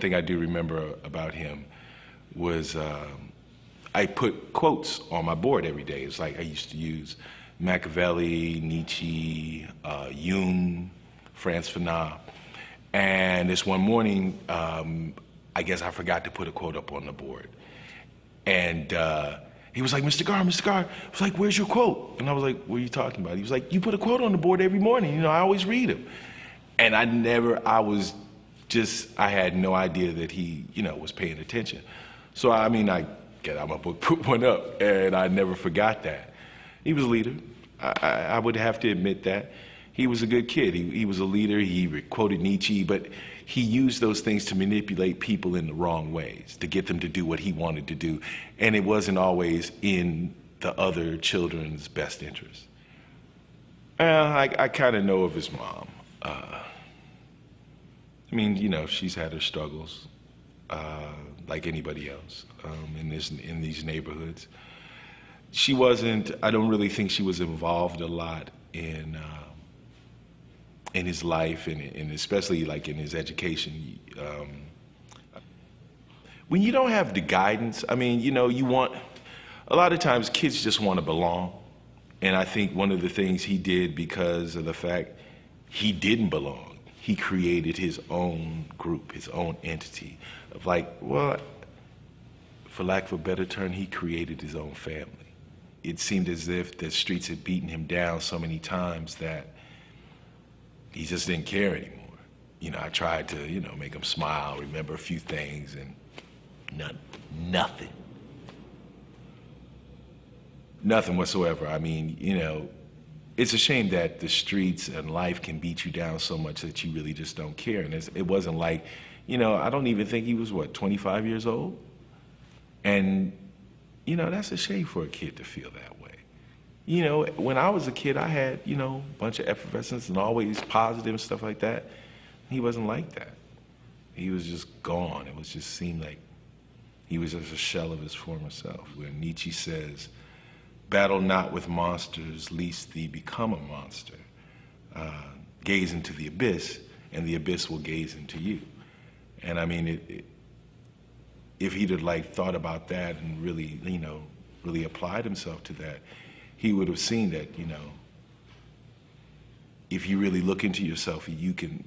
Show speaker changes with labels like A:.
A: Thing I do remember about him was I put quotes on my board every day. It's like I used to use Machiavelli, Nietzsche, Jung, Franz Fanon. And this one morning, I guess I forgot to put a quote up on the board. And he was like, Mr. Gar, I was like, where's your quote? And I was like, what are you talking about? He was like, you put a quote on the board every morning. You know, I always read them. And I had no idea that he, was paying attention. So, I get out my book, put one up, and I never forgot that. He was a leader. I would have to admit that. He was a good kid. He was a leader. He quoted Nietzsche, but he used those things to manipulate people in the wrong ways, to get them to do what he wanted to do. And it wasn't always in the other children's best interest. I kind of know of his mom. She's had her struggles, like anybody else, in these neighborhoods. I don't really think she was involved a lot in his life, and especially like in his education. When you don't have the guidance, a lot of times kids just want to belong. And I think one of the things he did, because of the fact he didn't belong, he created his own group, his own entity of for lack of a better term, he created his own family. It seemed as if the streets had beaten him down so many times that he just didn't care anymore. I tried to, make him smile, remember a few things, and nothing. Nothing whatsoever. It's a shame that the streets and life can beat you down so much that you really just don't care. And it wasn't like, I don't even think he was, 25 years old? And, that's a shame for a kid to feel that way. When I was a kid, I had, a bunch of effervescence and always positive and stuff like that. He wasn't like that. He was just gone. It just seemed like he was just a shell of his former self. Where Nietzsche says, battle not with monsters, lest thee become a monster. Gaze into the abyss, and the abyss will gaze into you. And if he'd have thought about that and really, really applied himself to that, he would have seen that, if you really look into yourself, you can